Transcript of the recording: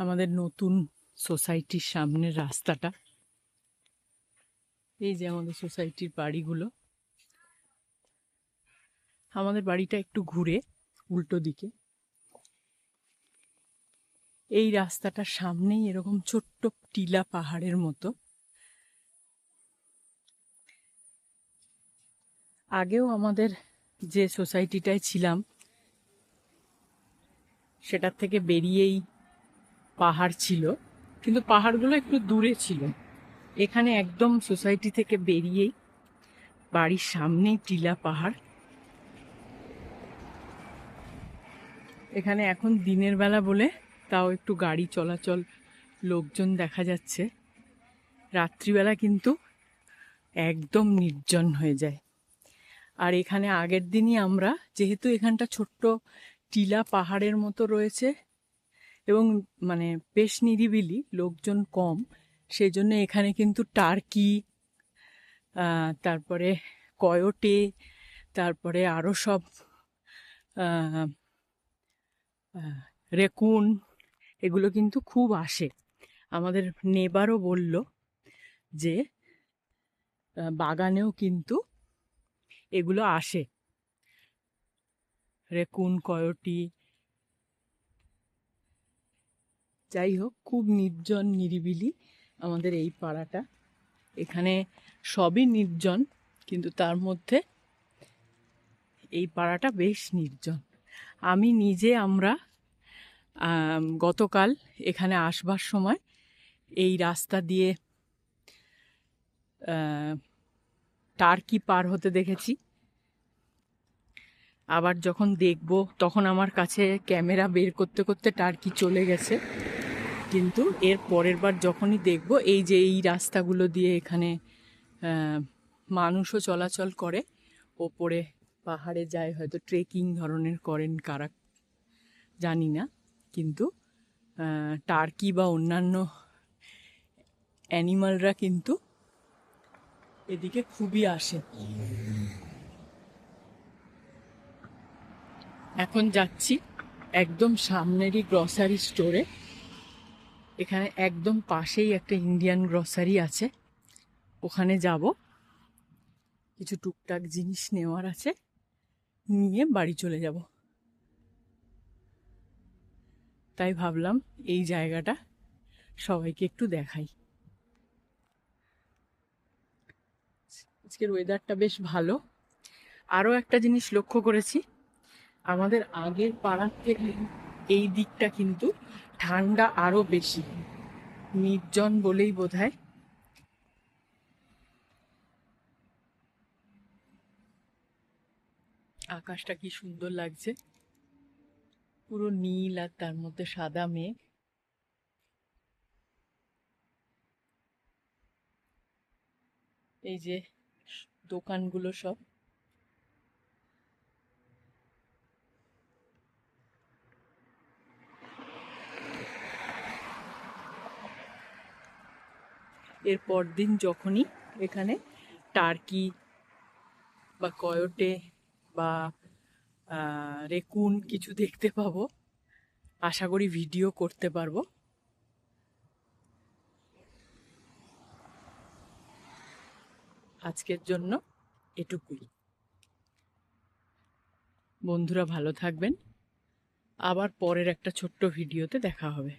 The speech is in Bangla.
আমাদের নতুন সোসাইটির সামনের রাস্তাটা। এই যে আমাদের সোসাইটির বাড়িগুলো। আমাদের বাড়িটা একটু ঘুরে উল্টো দিকে। এই রাস্তাটার সামনেই এরকম ছোট্ট টিলা পাহাড়ের মতো। আগেও আমাদের যে সোসাইটিটায় ছিলাম সেটার থেকে বেরিয়েই পাহাড় ছিল, কিন্তু পাহাড়গুলো একটু দূরে ছিল। এখানে একদম সোসাইটি থেকে বেরিয়েই বাড়ির সামনেই টিলা পাহাড়। এখানে এখন দিনের বেলা বলে তাও একটু গাড়ি চলাচল, লোকজন দেখা যাচ্ছে। রাত্রিবেলা কিন্তু একদম নির্জন হয়ে যায়। আর এখানে আগের দিনই আমরা, যেহেতু এখানটা ছোট্ট টিলা পাহাড়ের মতো রয়েছে এবং মানে বেশ নিরিবিলি, লোকজন কম, সেই জন্য এখানে কিন্তু টার্কি, তারপরে কয়োটে, তারপরে আরও সব রেকুন, এগুলো কিন্তু খুব আসে। আমাদের নেবারও বলল যে বাগানেও কিন্তু এগুলো আসে, রেকুন, কয়োটি। যাই হোক, খুব নির্জন নিরিবিলি আমাদের এই পাড়াটা। এখানে সবই নির্জন, কিন্তু তার মধ্যে এই পাড়াটা বেশ নির্জন। আমি নিজে, আমরা গতকাল এখানে আসবার সময় এই রাস্তা দিয়ে টার্কি পার হতে দেখেছি। আবার যখন দেখব তখন আমার কাছে ক্যামেরা বের করতে করতে টার্কি চলে গেছে, কিন্তু এর পরের বার যখনই দেখব, এই যে এই রাস্তাগুলো দিয়ে এখানে মানুষও চলাচল করে, ওপরে পাহাড়ে যায়, হয়তো ট্রেকিং ধরনের করেন কারা জানি না, কিন্তু টার্কি বা অন্যান্য অ্যানিমালরা কিন্তু এদিকে খুবই আসে। এখন যাচ্ছি একদম সামনেরই গ্রসারি স্টোরে। এখানে একদম পাশেই একটা ইন্ডিয়ান গ্রসারি আছে, ওখানে যাব। কিছু টুকটাক জিনিস নেওয়ার আছে, নিয়ে বাড়ি চলে যাব। তাই ভাবলাম এই জায়গাটা সবাইকে একটু দেখাই। আজকের ওয়েদারটা বেশ ভালো। আরও একটা জিনিস লক্ষ্য করেছি, আমাদের আগের পাড়ার থেকে এই দিকটা কিন্তু ঠান্ডা আরো বেশি, নির্জন বলেই বোধহয়। আকাশটা কি সুন্দর লাগছে, পুরো নীল আর তার মধ্যে সাদা মেঘ। এই যে দোকানগুলো সব, এর পরদিন যখনই এখানে টার্কি বা কয়োটে বা রেকুন কিছু দেখতে পাবো, আশা করি ভিডিও করতে পারবো। আজকের জন্য এটুকুই। বন্ধুরা ভালো থাকবেন, আবার পরের একটা ছোট্ট ভিডিওতে দেখা হবে।